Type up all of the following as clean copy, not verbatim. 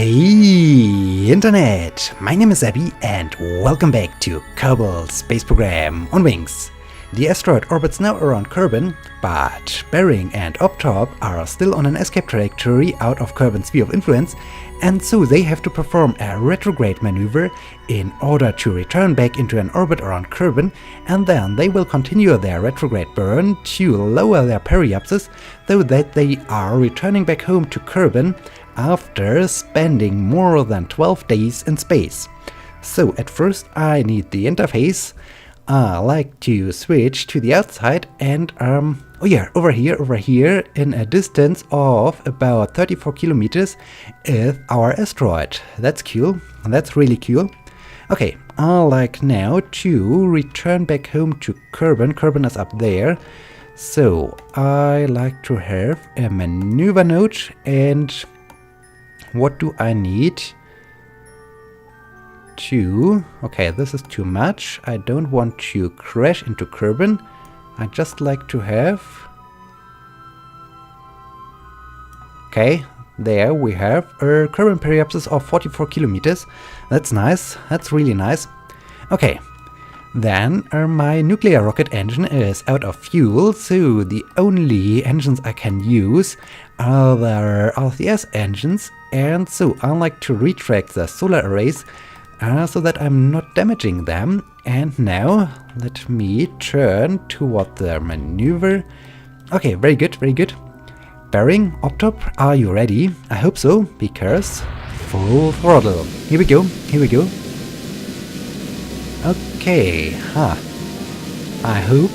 Hey Internet, my name is Abby and welcome back to Kerbal Space Program on Wings. The asteroid orbits now around Kerbin, but Bering and Optop are still on an escape trajectory out of Kerbin's sphere of influence, and so they have to perform a retrograde maneuver in order to return back into an orbit around Kerbin, and then they will continue their retrograde burn to lower their periapsis so that they are returning back home to Kerbin after spending more than 12 days in space. So at first I need the interface. I like to switch to the outside and over here in a distance of about 34 kilometers is our asteroid. That's cool, that's really cool. Okay, I like now to return back home to Kerbin. Kerbin is up there. So I like to have a maneuver node, and what do I need to... Okay, this is too much. I don't want to crash into Kerbin. I just like to have... Okay, there we have a Kerbin periapsis of 44 kilometers. That's nice. That's really nice. Okay. Then my nuclear rocket engine is out of fuel, so the only engines I can use are the RCS engines, and so I like to retract the solar arrays so that I'm not damaging them. And now let me turn toward the maneuver. Okay, very good, very good. Bering, Optop, are you ready? I hope so, because full throttle. Here we go, here we go. Okay, I hope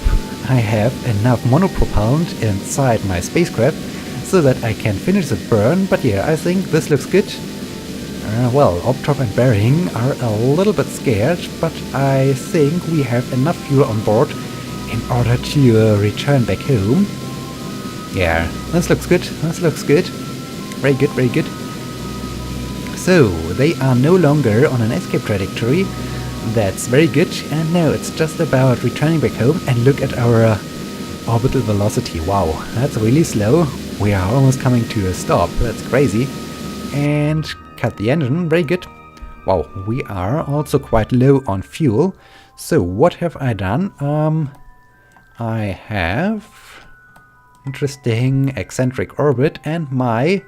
I have enough monopropellant inside my spacecraft so that I can finish the burn, but yeah, I think this looks good. Well, Optop and Bering are a little bit scared, but I think we have enough fuel on board in order to return back home. Yeah, this looks good, this looks good. Very good, very good. So, they are no longer on an escape trajectory. That's very good, and now it's just about returning back home, and look at our orbital velocity. Wow, that's really slow. We are almost coming to a stop. That's crazy. And cut the engine. Very good. Wow, we are also quite low on fuel. So what have I done? I have interesting eccentric orbit, and my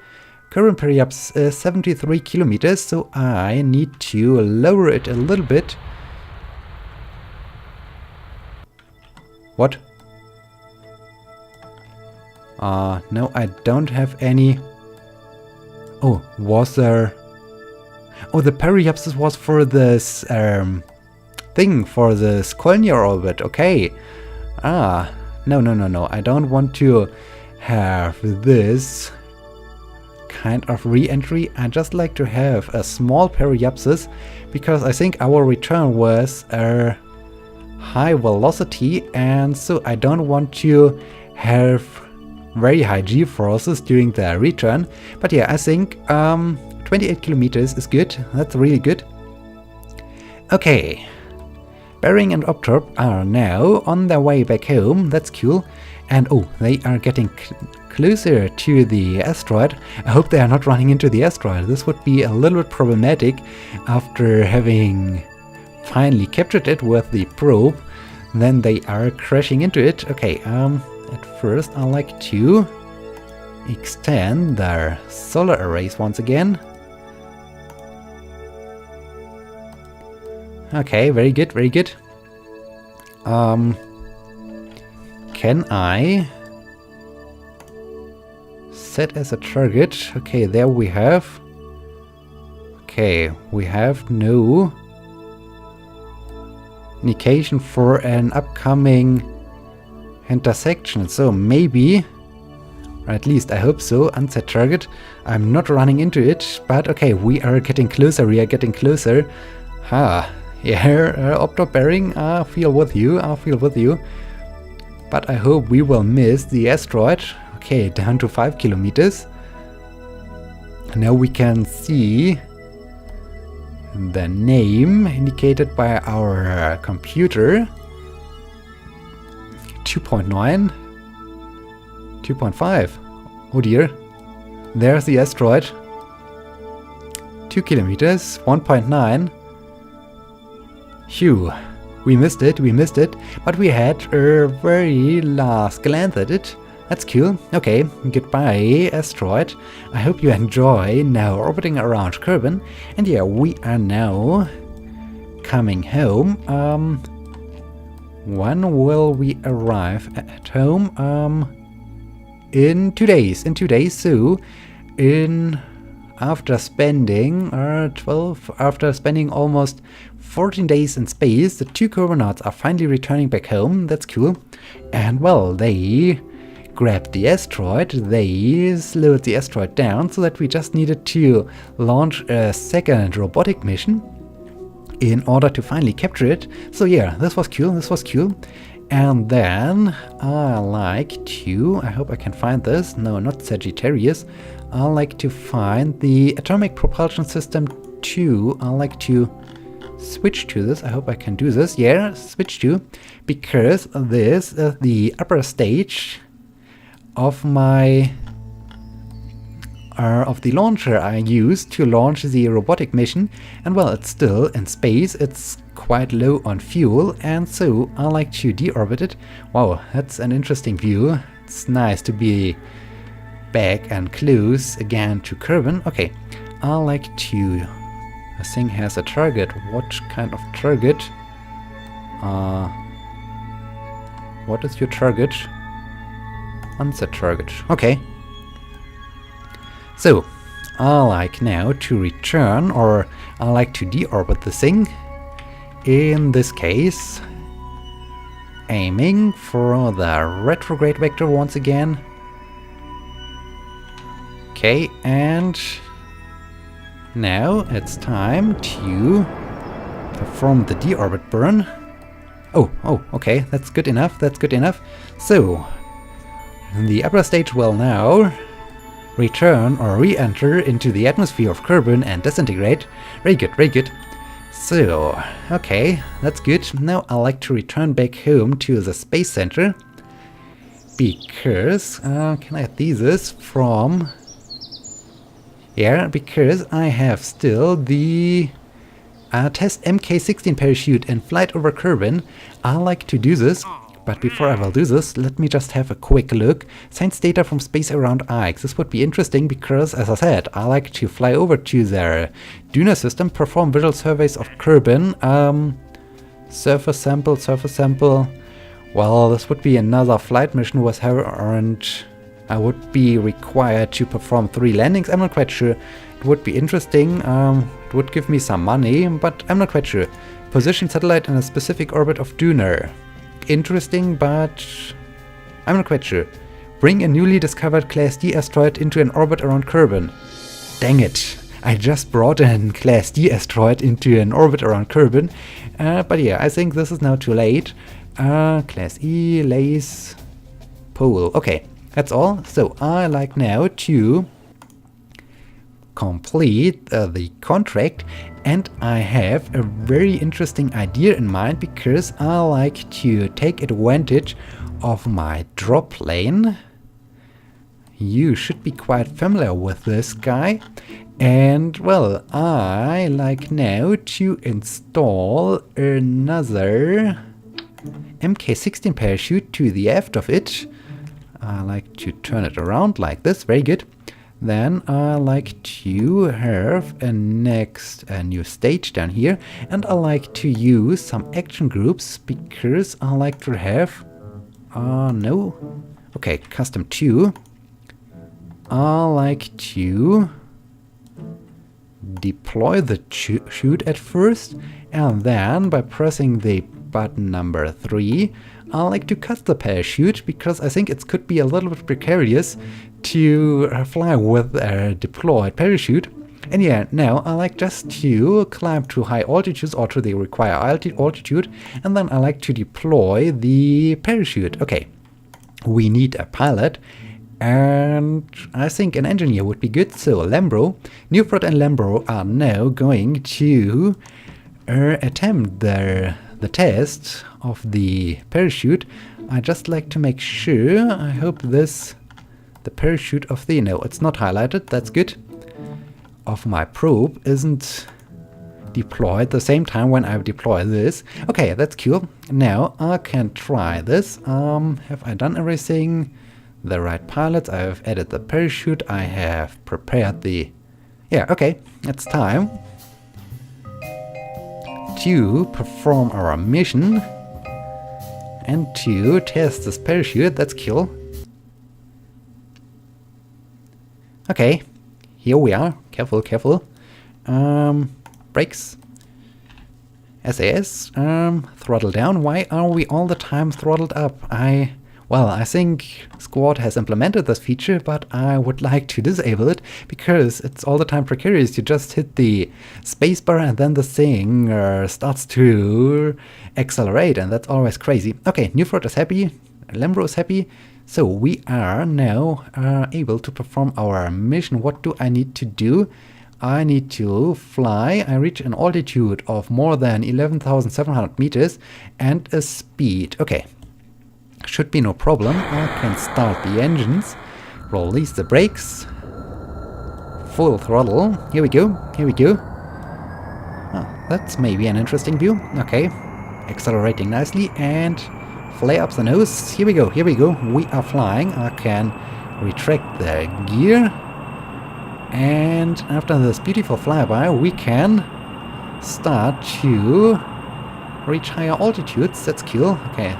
current periapsis is 73 kilometers, so I need to lower it a little bit. What? No, I don't have any... Oh, was there... Oh, the periapsis was for this thing, for this collinear orbit, okay. No, I don't want to have this kind of re-entry. I just like to have a small periapsis, because I think our return was a high velocity, and so I don't want to have very high g-forces during the return. But yeah, I think 28 kilometers is good. That's really good. Okay, Bering and Optop are now on their way back home. That's cool. And oh, they are getting closer to the asteroid. I hope they are not running into the asteroid. This would be a little bit problematic after having finally captured it with the probe. Then they are crashing into it. Okay, at first I like to extend their solar arrays once again. Okay, very good, very good. Can I set as a target? Okay, there we have. Okay, we have no indication for an upcoming intersection, so maybe, or at least I hope so, unset target. I'm not running into it, but okay, we are getting closer, we are getting closer. Yeah, Optop, Bering, I feel with you, but I hope we will miss the asteroid. Okay, down to 5 kilometers. Now we can see the name indicated by our computer. 2.9, 2.5. Oh dear, there's the asteroid. 2 kilometers, 1.9. Phew, we missed it, but we had a very last glance at it. That's cool. Okay, goodbye, asteroid. I hope you enjoy now orbiting around Kerbin. And yeah, we are now coming home. When will we arrive at home? In 2 days. So after spending almost 14 days in space, the 2 cosmonauts are finally returning back home. That's cool. And well, they grabbed the asteroid, they slowed the asteroid down so that we just needed to launch a second robotic mission in order to finally capture it. So yeah, this was cool. And then I like to, I hope I can find this, no, not Sagittarius, I like to find the Atomic Propulsion System 2, I like to switch to this, I hope I can do this, yeah, switch to, because this is the upper stage of my of the launcher I used to launch the robotic mission, and well, it's still in space, it's quite low on fuel, and so I like to deorbit it. Wow, that's an interesting view. It's nice to be back and close again to Kerbin. Okay, I like to, this thing has a target. What kind of target? What is your target? Unset target. Okay. So, I like now to return, or I like to deorbit the thing. In this case, aiming for the retrograde vector once again. Okay, and now it's time to perform the deorbit burn. Oh, okay, that's good enough, So, the upper stage will now return or re-enter into the atmosphere of Kerbin and disintegrate. Very good. So, okay, that's good. Now I like to return back home to the space center, because, can I thesis from... Yeah, because I have still the test MK16 parachute in flight over Kerbin. I like to do this. But before I will do this, let me just have a quick look. Science data from space around Ix. This would be interesting because, as I said, I like to fly over to their Duna system, perform visual surveys of Kerbin. Surface sample. Well, this would be another flight mission with her, and I would be required to perform 3 landings. I'm not quite sure. It would be interesting. It would give me some money, but I'm not quite sure. Position satellite in a specific orbit of Duna. Interesting, but I'm not quite sure. Bring a newly discovered Class D asteroid into an orbit around Kerbin. Dang it, I just brought a Class D asteroid into an orbit around Kerbin. But yeah, I think this is now too late. Class E, Lace, Pole. Okay, that's all. So I like now to complete the contract, and I have a very interesting idea in mind, because I like to take advantage of my drop lane. You should be quite familiar with this guy, and well, I like now to install another MK16 parachute to the aft of it. I like to turn it around like this, very good. Then I like to have a new stage down here, and I like to use some action groups, because I like to have, okay, custom 2. I like to deploy the chute at first, and then by pressing the button number 3, I like to cut the parachute, because I think it could be a little bit precarious to fly with a deployed parachute. And yeah, now I like just to climb to high altitudes, or to the required altitude, and then I like to deploy the parachute. Okay, we need a pilot, and I think an engineer would be good. So Lembro, Newfrod and Lembro are now going to attempt the test of the parachute. I just like to make sure, I hope the parachute of the, no, it's not highlighted, that's good. of my probe isn't deployed at the same time when I deploy this. Okay, that's cool. Now I can try this. Have I done everything? The right pilots, I've added the parachute, I have prepared the... Yeah, okay, it's time to perform our mission and to test this parachute. That's cool. Okay, here we are. Careful, careful. Brakes. SAS. Throttle down. Why are we all the time throttled up? Well, I think Squad has implemented this feature, but I would like to disable it because it's all the time precarious. You just hit the spacebar and then the thing starts to accelerate, and that's always crazy. Okay, Newfrod is happy, Lembro is happy, so we are now able to perform our mission. What do I need to do? I need to fly. I reach an altitude of more than 11,700 meters and a speed. Okay. Should be no problem. I can start the engines, release the brakes, full throttle. Here we go, here we go. Oh, that's maybe an interesting view. Okay, accelerating nicely and flare up the nose. Here we go, here we go. We are flying. I can retract the gear. And after this beautiful flyby, we can start to reach higher altitudes. That's cool. Okay.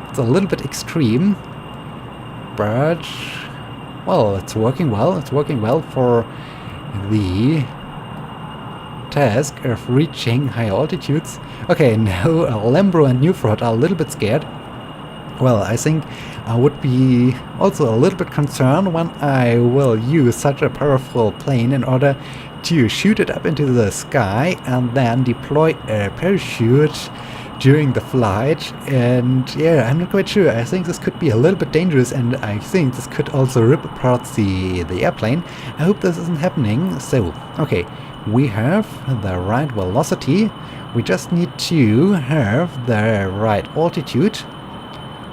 It's a little bit extreme, but, well, it's working well. It's working well for the task of reaching high altitudes. Okay, now Lembro and Newfrod are a little bit scared. Well, I think I would be also a little bit concerned when I will use such a powerful plane in order to shoot it up into the sky and then deploy a parachute during the flight. And yeah, I'm not quite sure. I think this could be a little bit dangerous, and I think this could also rip apart the airplane. I hope this isn't happening. So, okay, we have the right velocity. We just need to have the right altitude.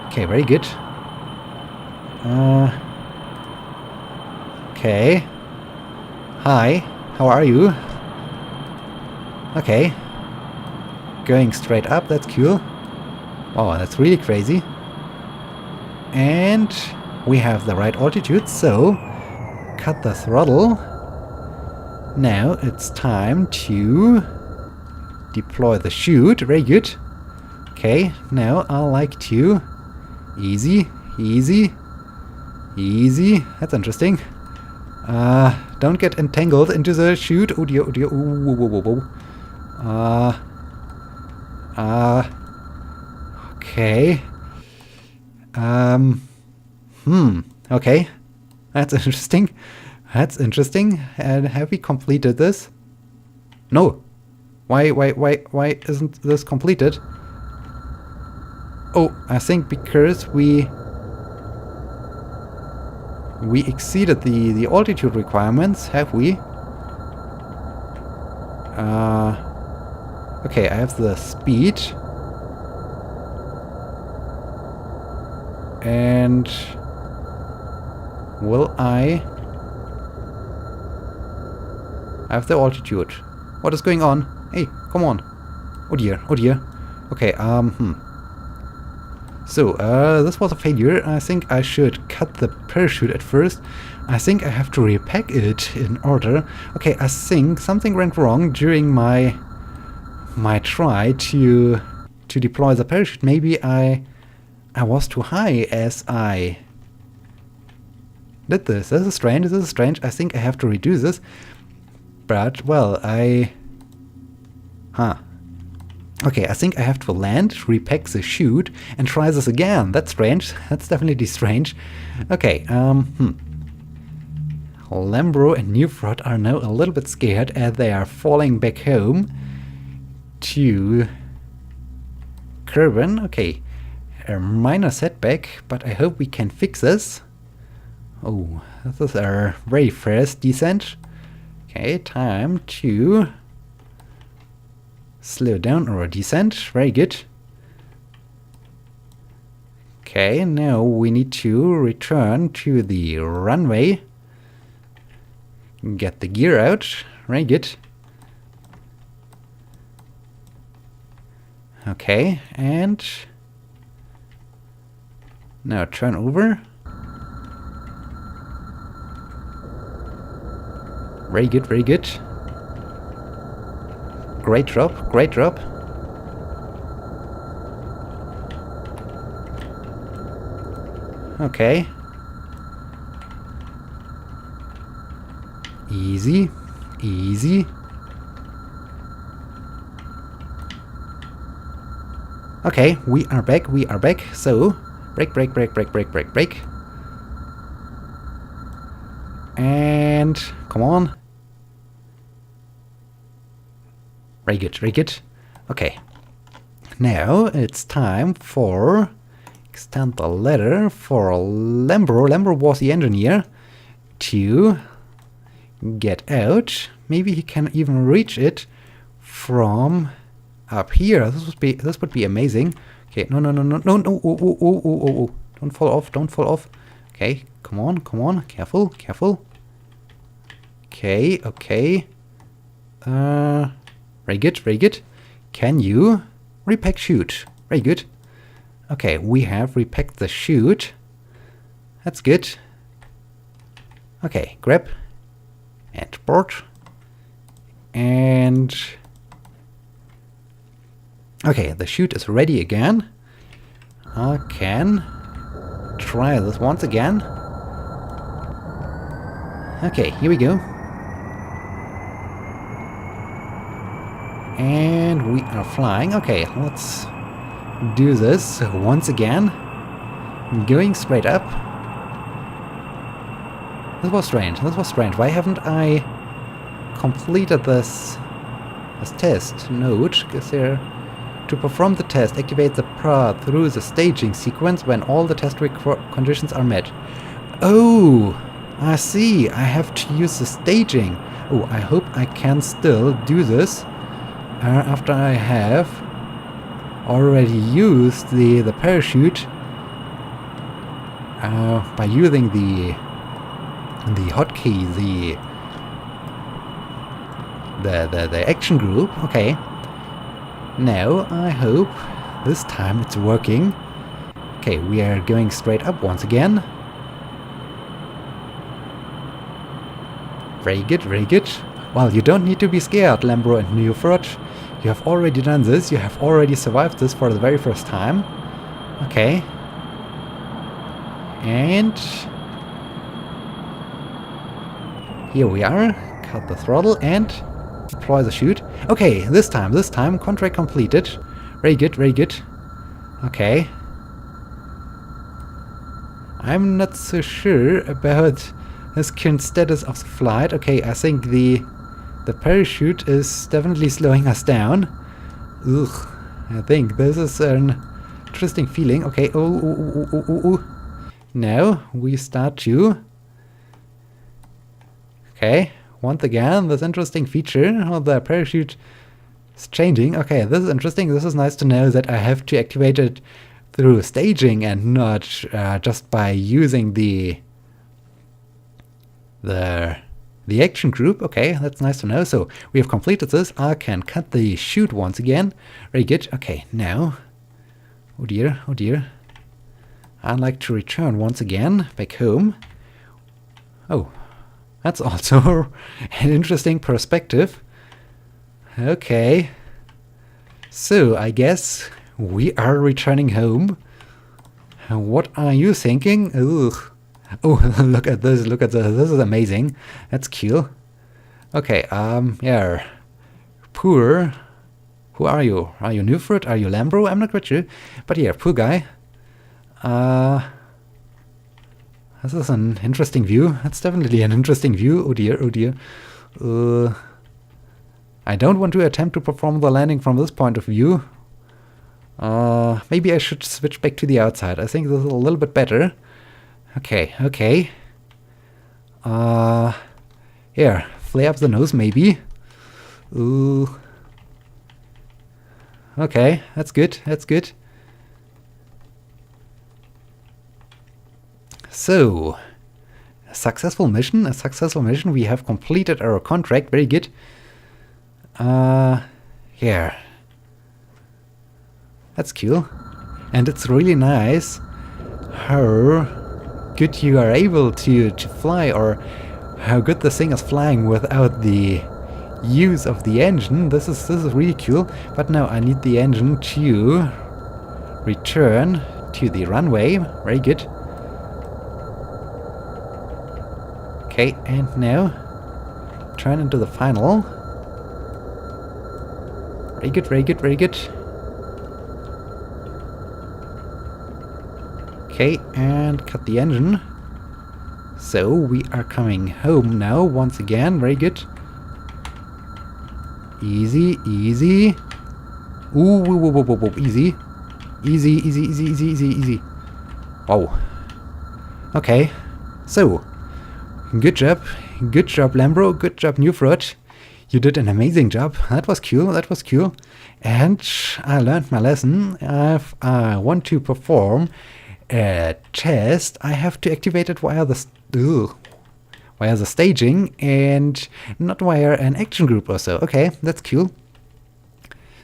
Okay, very good. Okay. Hi, how are you? Okay. Going straight up, that's cool. Oh, that's really crazy. And we have the right altitude, so cut the throttle. Now it's time to deploy the chute. Very good. Okay, now I like to easy, easy, easy. That's interesting. Don't get entangled into the chute. Oh dear, oh dear. Ooh, whoa, whoa, whoa. Okay. Okay. That's interesting. That's interesting. And have we completed this? No. Why isn't this completed? Oh, I think because we exceeded the altitude requirements, have we? Okay, I have the speed. And will I have the altitude? What is going on? Hey, come on. Oh dear, oh dear. Okay, So, this was a failure. I think I should cut the parachute at first. I think I have to repack it in order. Okay, I think something went wrong during my try to deploy the parachute. Maybe I was too high as I did this. This is strange, this is strange. I think I have to redo this. But, well, okay, I think I have to land, repack the chute, and try this again. That's strange. That's definitely strange. Okay, Lembro and Newfrod are now a little bit scared as they are falling back home to Kerbal. Okay, a minor setback, but I hope we can fix this. Oh, this is a very fast descent. Okay, time to slow down our descent. Very good. Okay, now we need to return to the runway. Get the gear out. Very good. Okay, and now turn over. Very good, very good. Great drop, great drop. Okay. Easy, easy. Okay, we are back, we are back. So, break, break, break, break, break, break, break. And come on. Very good, very good. Okay. Now it's time for extend the ladder for Lembro. Lembro was the engineer to get out. Maybe he can even reach it from up here. This would be amazing. Okay, no, no, no, no, no, no. Oh, oh, oh, oh, oh, oh. Don't fall off, don't fall off. Okay, come on, come on. Careful, careful. Okay, okay. Very good, very good. Can you repack chute? Very good. Okay, we have repacked the chute. That's good. Okay, grab and board. And okay, the chute is ready again. I can try this once again. Okay, here we go. And we are flying. Okay, let's do this once again. Going straight up. This was strange. This was strange. Why haven't I completed this test node? Because there, to perform the test, activate the path through the staging sequence when all the test conditions are met. Oh, I see. I have to use the staging. Oh, I hope I can still do this after I have already used the parachute by using the hotkey, the action group. Okay. Now I hope this time it's working. Okay, we are going straight up once again. Very good, very good. Well, you don't need to be scared, Lembro and Newfrod. You have already done this. You have already survived this for the very first time. Okay. And here we are. Cut the throttle and deploy the chute. Okay, this time, contract completed. Very good, very good. Okay. I'm not so sure about this current status of the flight. Okay, I think the parachute is definitely slowing us down. Ugh, I think this is an interesting feeling. Okay, oh. Now we start to... Okay, once again, this interesting feature of the parachute is changing. Okay, this is interesting. This is nice to know that I have to activate it through staging and not just by using the action group. Okay, that's nice to know. So we have completed this. I can cut the chute once again. Very good. Okay, now, oh dear, oh dear. I'd like to return once again back home. Oh, that's also an interesting perspective. Okay, so I guess we are returning home. What are you thinking? Ugh. Oh, look at this, look at this. This is amazing. That's cool. Okay, yeah. Poor. Who are you? Are you Newfrod? Are you Lembro? I'm not quite sure. But yeah, poor guy. This is an interesting view. That's definitely an interesting view. Oh dear, oh dear. I don't want to attempt to perform the landing from this point of view. Maybe I should switch back to the outside. I think this is a little bit better. Okay, okay. Here, flare up the nose maybe. Ooh. Okay, that's good, that's good. So, successful mission. A successful mission. We have completed our contract. Very good. Here. That's cool. And it's really nice how good you are able to fly, or how good this thing is flying without the use of the engine. This is really cool. But now I need the engine to return to the runway. Very good. Okay, and now turn into the final. Very good, very good, very good. Okay, and cut the engine. So we are coming home now once again. Very good. Easy, easy. Ooh, woo, woo, woo, woo, woo. Easy. Easy, easy, easy, easy, easy, easy. Wow. Okay. So, good job. Good job, Lembro. Good job, Newfrod. You did an amazing job. That was cool. That was cool. And I learned my lesson. If I want to perform a test, I have to activate it via the staging and not via an action group or so. Okay, that's cool.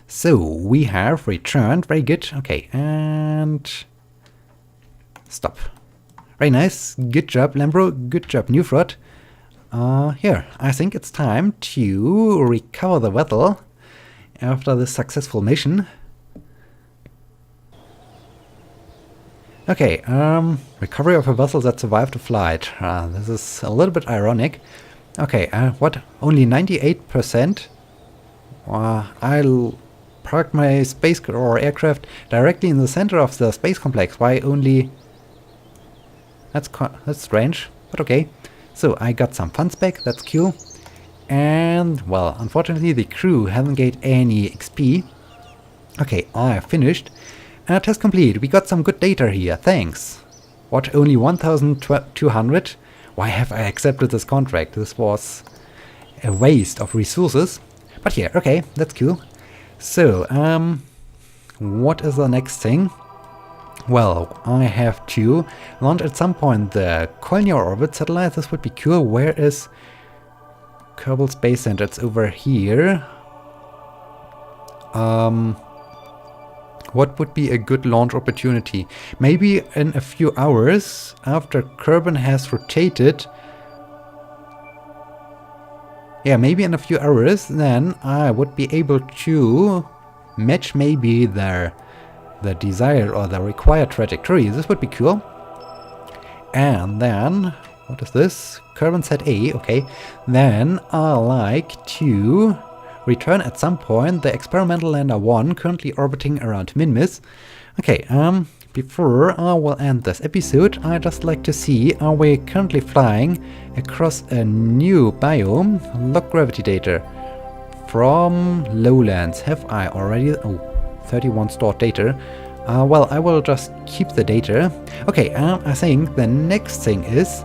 So we have returned. Very good. Okay, and stop. Very nice. Good job, Lembro. Good job, Newfrod. Here, I think it's time to recover the vessel after this successful mission. Okay, recovery of a vessel that survived a flight. This is a little bit ironic. Okay, what? Only 98%? I'll park my space or aircraft directly in the center of the space complex. Why only? That's strange, but okay. So I got some funds back. That's cool. And well, unfortunately, the crew haven't gained any XP. Okay, I finished. Test complete. We got some good data here. Thanks. What? Only 1,200? Why have I accepted this contract? This was a waste of resources. But yeah, okay, that's cool. So, what is the next thing? Well, I have to launch at some point the colonial orbit satellite. This would be cool. Where is Kerbal Space Center? It's over here. What would be a good launch opportunity? Maybe in a few hours after Kerbal has rotated. Yeah, maybe in a few hours, then I would be able to match maybe the desired or the required trajectory. This would be cool. And then, what is this? Kerbal set A, okay. Then I like to return at some point the experimental lander 1 currently orbiting around Minmus. Okay, before I will end this episode, I just like to see, are we currently flying across a new biome? Log gravity data from lowlands. Have I already? Oh, 31 stored data. Well, I will just keep the data. Okay, I think the next thing is,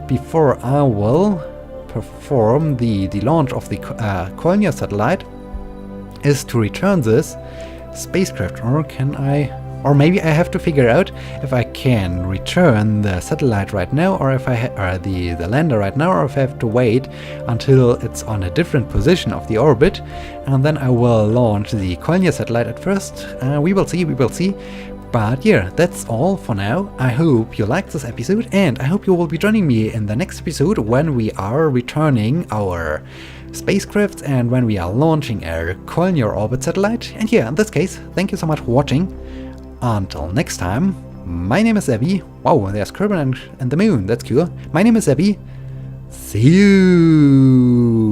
before I will perform the launch of the colonial satellite, is to return this spacecraft. Or can I? Or maybe I have to figure out if I can return the satellite right now, or if I the lander right now, or if I have to wait until it's on a different position of the orbit, and then I will launch the colonial satellite at first. We will see, we will see. But yeah, that's all for now. I hope you liked this episode, and I hope you will be joining me in the next episode when we are returning our spacecraft and when we are launching our colonial orbit satellite. And yeah, in this case, thank you so much for watching. Until next time, my name is Abby. Wow, there's Kerbal and the moon, that's cool. My name is Abby. See you.